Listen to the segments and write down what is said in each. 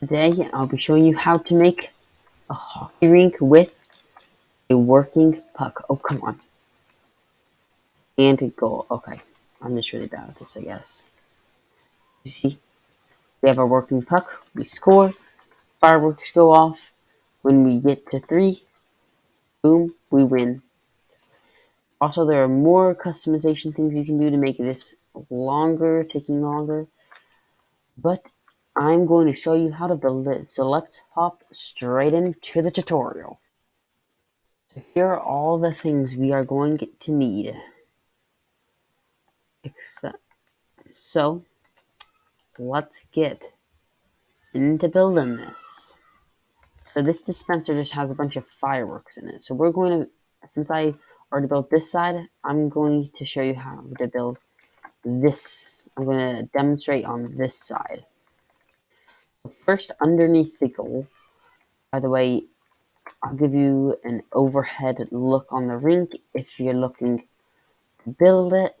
Today I'll be showing you how to make a hockey rink with a working puck. Oh, come on. And a goal. Okay, I'm just really bad at this, I guess. You see, we have our working puck, we score, fireworks go off. When we get to 3, boom, we win. Also, there are more customization things you can do to make this taking longer. But I'm going to show you how to build it, so let's hop straight into the tutorial. So here are all the things we are going to need. So let's get into building this. So this dispenser just has a bunch of fireworks in it. So we're going to, since I already built this side, I'm going to show you how to build this. I'm going to demonstrate on this side. So first, underneath the goal, by the way, I'll give you an overhead look on the rink if you're looking to build it.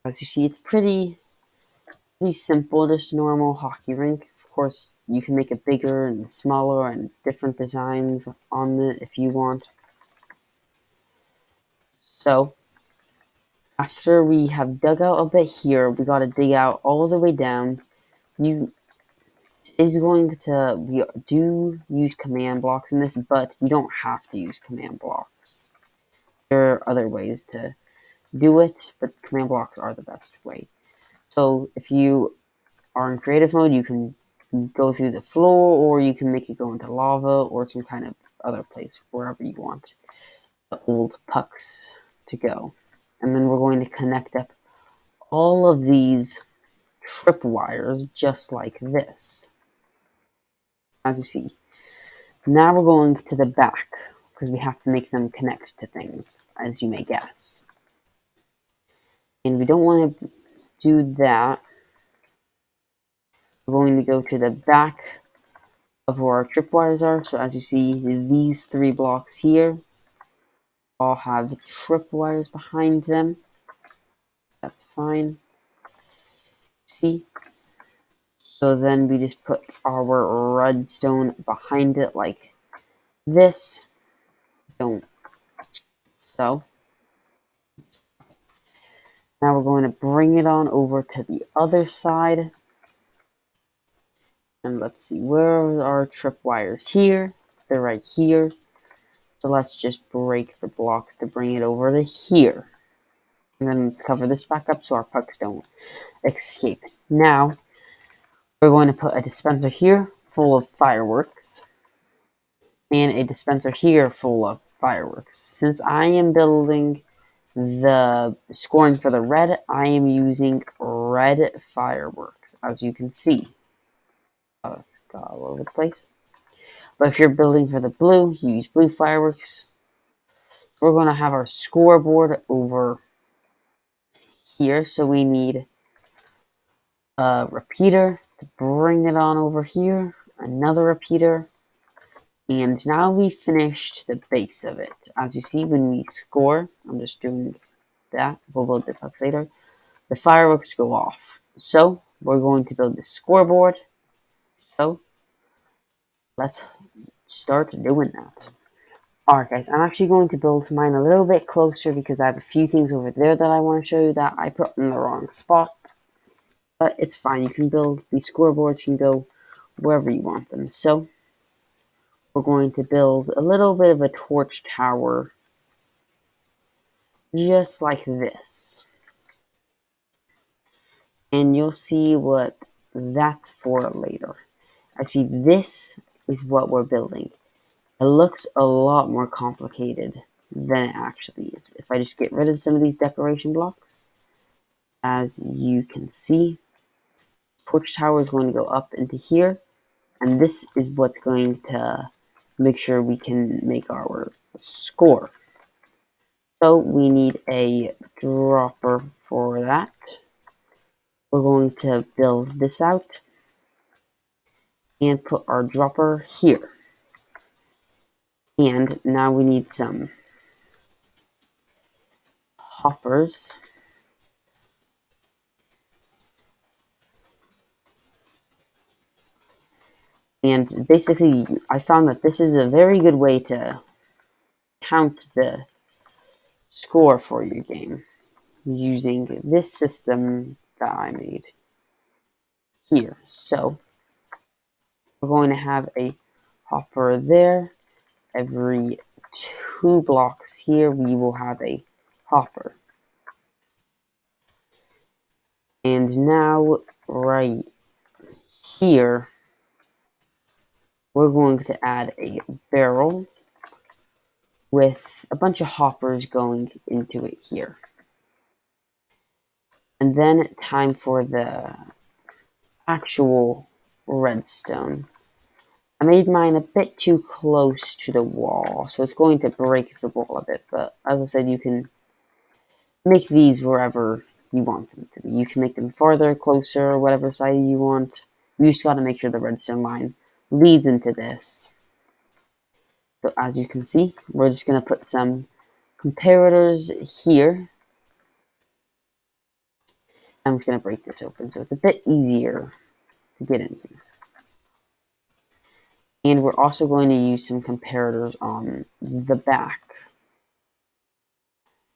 As you see, it's pretty simple, just a normal hockey rink. Of course, you can make it bigger and smaller and different designs on it if you want. So, after we have dug out a bit here, we gotta dig out all the way down. We do use command blocks in this, but you don't have to use command blocks. There are other ways to do it, but command blocks are the best way. So if you are in creative mode, you can go through the floor, or you can make it go into lava or some kind of other place, wherever you want the old pucks to go. And then we're going to connect up all of these tripwires just like this. As you see. Now we're going to the back, because we have to make them connect to things, as you may guess. And we don't want to do that. We're going to go to the back of where our tripwires are. So as you see, these 3 blocks here all have tripwires behind them. That's fine. See? So then we just put our redstone behind it like this. So now we're going to bring it on over to the other side. And let's see, where are our tripwires? Here. They're right here. So let's just break the blocks to bring it over to here. And then let's cover this back up so our pucks don't escape. Now, we're going to put a dispenser here full of fireworks. And a dispenser here full of fireworks. Since I am building the scoring for the red, I am using red fireworks, as you can see. Oh, it's got all over the place. But if you're building for the blue, you use blue fireworks. We're going to have our scoreboard over here, so we need a repeater to bring it on over here, another repeater, and now we finished the base of it. As you see, when we score, I'm just doing that, we'll build the pucks later, the fireworks go off. So, we're going to build the scoreboard, so let's start doing that. Alright guys, I'm actually going to build mine a little bit closer because I have a few things over there that I want to show you that I put in the wrong spot. But it's fine, you can build these scoreboards, you can go wherever you want them. So, we're going to build a little bit of a torch tower, just like this. And you'll see what that's for later. I see this is what we're building. It looks a lot more complicated than it actually is. If I just get rid of some of these decoration blocks, as you can see, torch tower is going to go up into here, and this is what's going to make sure we can make our score. So we need a dropper for that. We're going to build this out and put our dropper here. And now we need some hoppers. And basically, I found that this is a very good way to count the score for your game using this system that I made here. So we're going to have a hopper there. Every 2 blocks here, we will have a hopper. And now, right here, we're going to add a barrel with a bunch of hoppers going into it here. And then time for the actual redstone. I made mine a bit too close to the wall, so it's going to break the wall a bit, but as I said, you can make these wherever you want them to be. You can make them farther, closer, whatever side you want. You just gotta make sure the redstone line leads into this. So as you can see, we're just gonna put some comparators here. I'm just gonna break this open so it's a bit easier to get into. And we're also going to use some comparators on the back.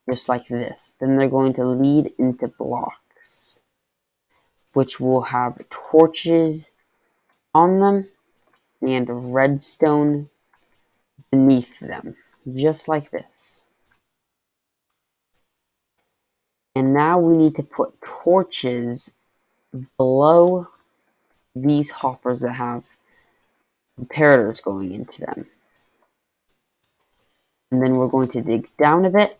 Just like this. Then they're going to lead into blocks, which will have torches on them and redstone beneath them. Just like this. And now we need to put torches below these hoppers that have comparators going into them. And then we're going to dig down a bit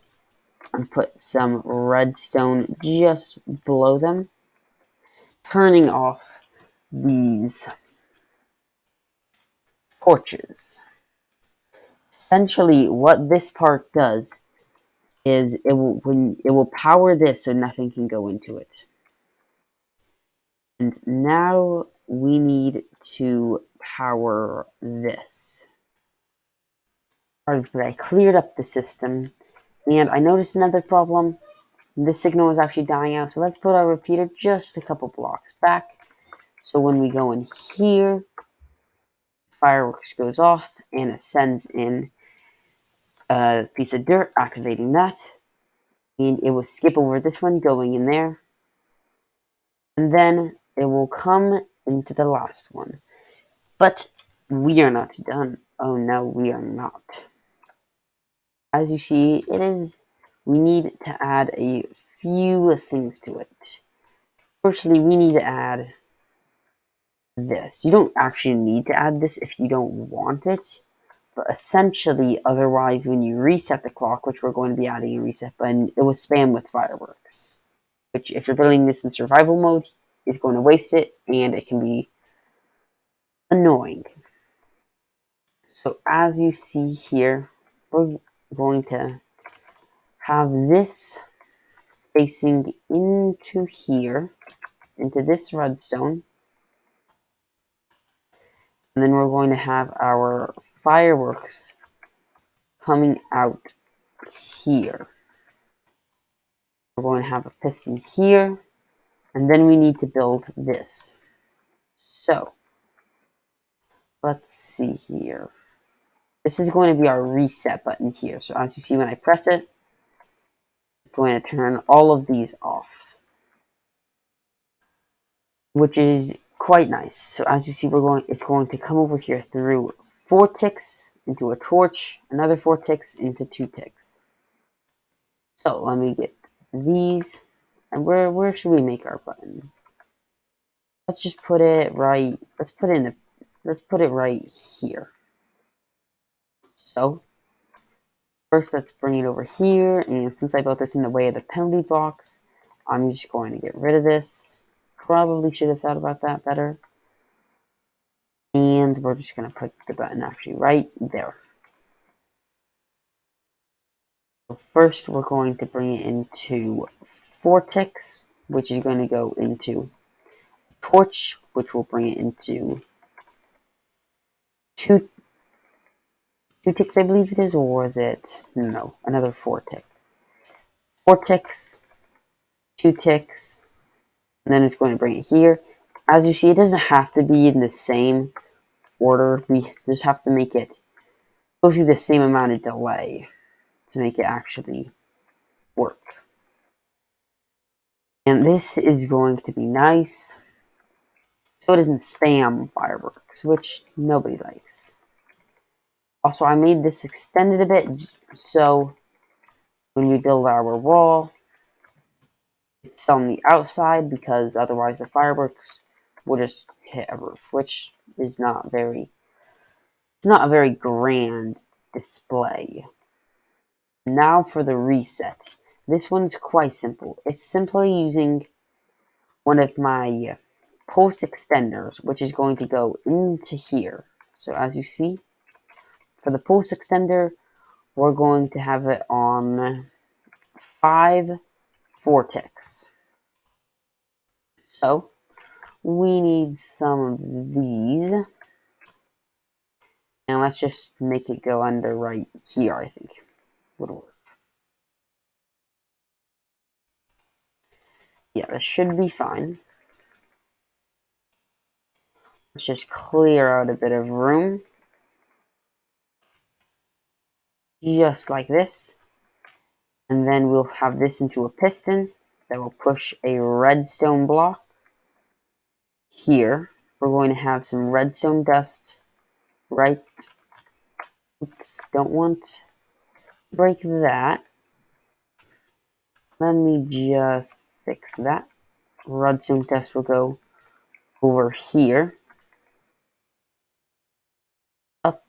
and put some redstone just below them, turning off these torches. Essentially, what this part does is it will power this so nothing can go into it. And now we need to power this. But I cleared up the system, and I noticed another problem. The signal is actually dying out, so let's put our repeater just a couple blocks back. So when we go in here, fireworks goes off, and it sends in a piece of dirt, activating that. And it will skip over this one, going in there. And then it will come into the last one. But we are not done. Oh no, we are not. As you see, we need to add a few things to it. Firstly, we need to add this. You don't actually need to add this if you don't want it. But essentially, otherwise, when you reset the clock, which we're going to be adding a reset button, it will spam with fireworks. Which, if you're building this in survival mode, is going to waste it, and it can be annoying. So as you see here, we're going to have this facing into here, into this redstone. And then we're going to have our fireworks coming out here. We're going to have a piston here, and then we need to build this. So, let's see here. This is going to be our reset button here. So as you see, when I press it, it's going to turn all of these off, which is quite nice. So as you see, it's going to come over here through 4 ticks into a torch, another 4 ticks into 2 ticks. So let me get these, and where should we make our button? Let's just put it right. Let's put it right here. So first, let's bring it over here, and since I built this in the way of the penalty box, I'm just going to get rid of this. Probably should have thought about that better. And we're just going to put the button actually right there. So first, we're going to bring it into 4 ticks, which is going to go into torch, which will bring it into 2 ticks, I believe it is, or is it? No, another 4 tick. 4 ticks, 2 ticks, and then it's going to bring it here. As you see, it doesn't have to be in the same order. We just have to make it go through the same amount of delay to make it actually work. And this is going to be nice, so it doesn't spam fireworks, which nobody likes. Also, I made this extended a bit, so when we build our wall, it's on the outside, because otherwise the fireworks will just hit a roof, which is not a very grand display. Now for the reset. This one's quite simple. It's simply using one of my pulse extenders, which is going to go into here. So as you see, for the pulse extender, we're going to have it on 5 4-ticks. So we need some of these. And let's just make it go under right here, I think. Would work. Yeah, that should be fine. Let's just clear out a bit of room. Just like this. And then we'll have this into a piston that will push a redstone block. Here, we're going to have some redstone dust right. Oops, don't want to break that. Let me just fix that. Redstone dust will go over here. Up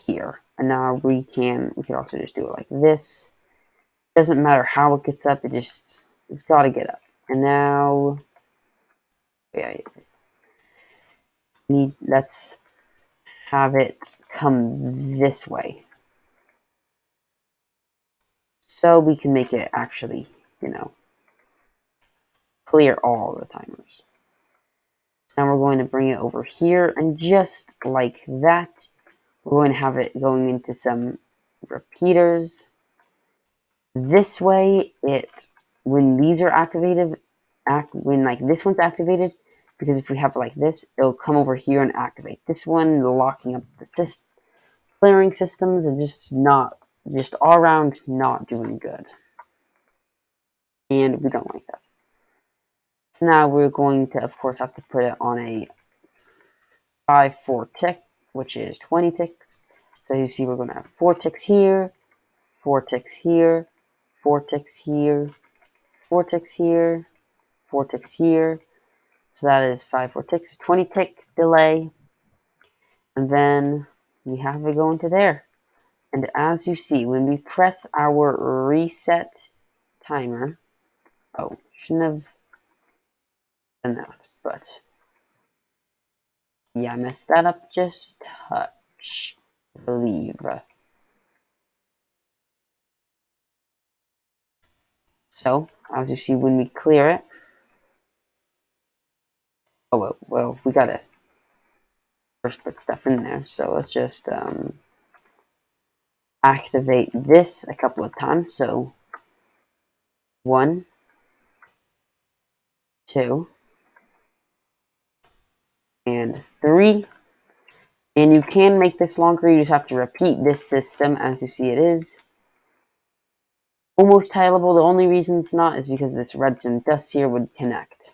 here. And now we can also just do it like this. Doesn't matter how it gets up, it's gotta get up. And now let's have it come this way. So we can make it actually, clear all the timers. So now we're going to bring it over here, and just like that, we're going to have it going into some repeaters. This way, when these are activated, when like this one's activated, because if we have it like this, it'll come over here and activate this one, locking up the clearing systems, and just all around not doing good. And we don't like that. So now we're going to, of course, have to put it on a 5 4-tick, which is 20 ticks. So you see, we're going to have 4 ticks here, 4 ticks here, 4 ticks here, 4 ticks here, 4 ticks here. So that is 5 4 ticks, 20 tick delay. And then we have it go into there. And as you see, when we press our reset timer, shouldn't have done that, but yeah, I messed that up just a touch, I believe. So, as you see, when we clear it, well, we gotta first put stuff in there, so let's just activate this a couple of times. So 1, 2, and 3. And you can make this longer, you just have to repeat this system. As you see, it is almost tileable. The only reason it's not is because this redstone dust here would connect.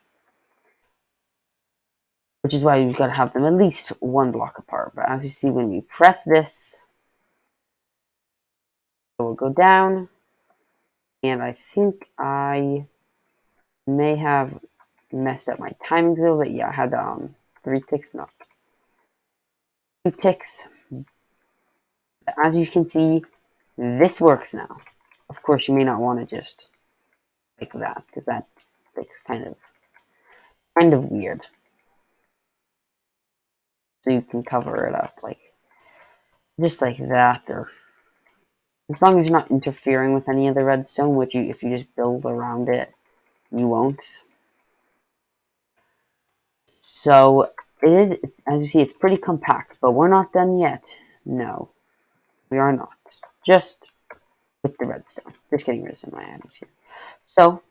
Which is why you've got to have them at least 1 block apart. But as you see, when we press this, it will go down. And I think I may have messed up my timing a little bit. Yeah, I had that on 3 ticks, not 2 ticks. But as you can see, this works now. Of course, you may not want to just like that, because that looks kind of weird. So you can cover it up just like that, or as long as you're not interfering with any of the redstone, which if you just build around it, you won't. So as you see, it's pretty compact, but we're not done yet. No, we are not. Just with the redstone. Just getting rid of some of my items here. So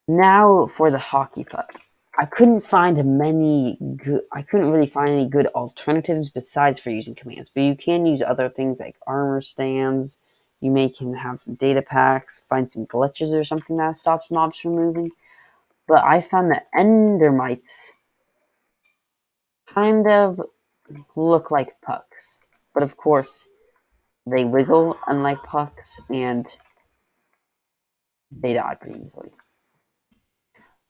now for the hockey puck. I couldn't find I couldn't really find any good alternatives besides for using commands. But you can use other things like armor stands. You may can have some data packs, find some glitches or something that stops mobs from moving. But I found that Endermites kind of look like pucks. But of course, they wiggle unlike pucks, and they die pretty easily.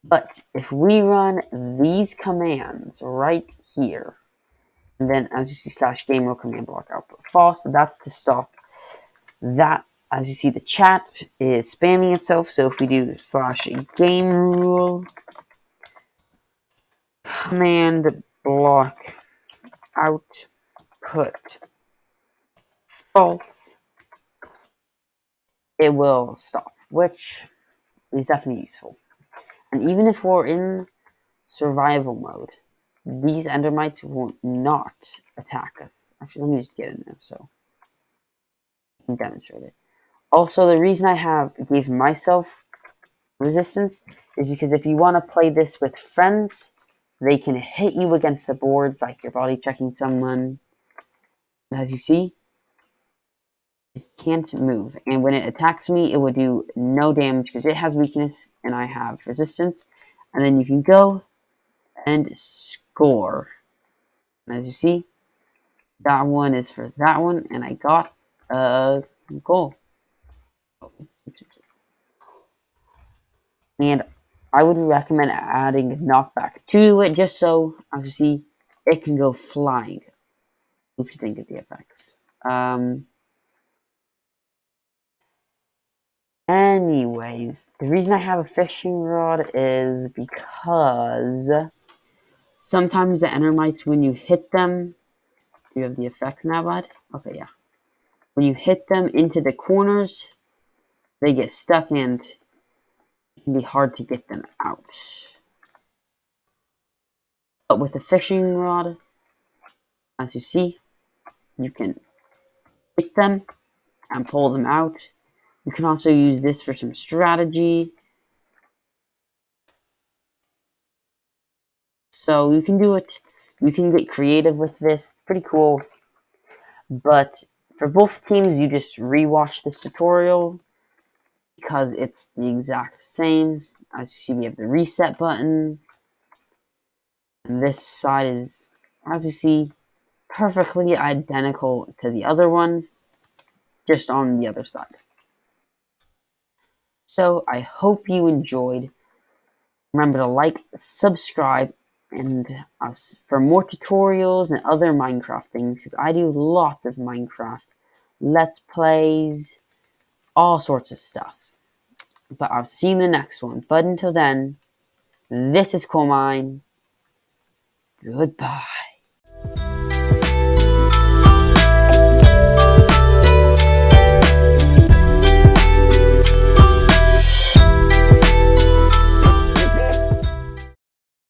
But if we run these commands right here, and then as you see /game rule command block output false, so that's to stop that. As you see, the chat is spamming itself. So if we do /game rule command block output false, it will stop, which is definitely useful. And even if we're in survival mode, these Endermites will not attack us. Actually, let me just get in there so I can demonstrate it. Also, the reason I gave myself resistance is because if you want to play this with friends, they can hit you against the boards like you're body checking someone. And as you see, it can't move. And when it attacks me, it will do no damage because it has weakness and I have resistance. And then you can go and score. And as you see, that one is for that one, and I got a goal. And I would recommend adding knockback to it just so, as you see, it can go flying. Hope you think of the effects. Anyways, the reason I have a fishing rod is because sometimes the Endermites, when you hit them, do you have the effects now, bud? Okay, yeah. When you hit them into the corners, they get stuck and it can be hard to get them out. But with a fishing rod, as you see, you can hit them and pull them out. You can also use this for some strategy. So you can do it. You can get creative with this. It's pretty cool. But for both teams, you just rewatch this tutorial because it's the exact same. As you see, we have the reset button. And this side is, as you see, perfectly identical to the other one, just on the other side. So I hope you enjoyed. Remember to like, subscribe, and for more tutorials and other Minecraft things, because I do lots of Minecraft Let's Plays, all sorts of stuff. But I'll see you in the next one. But until then, this is Coal Mine. Goodbye.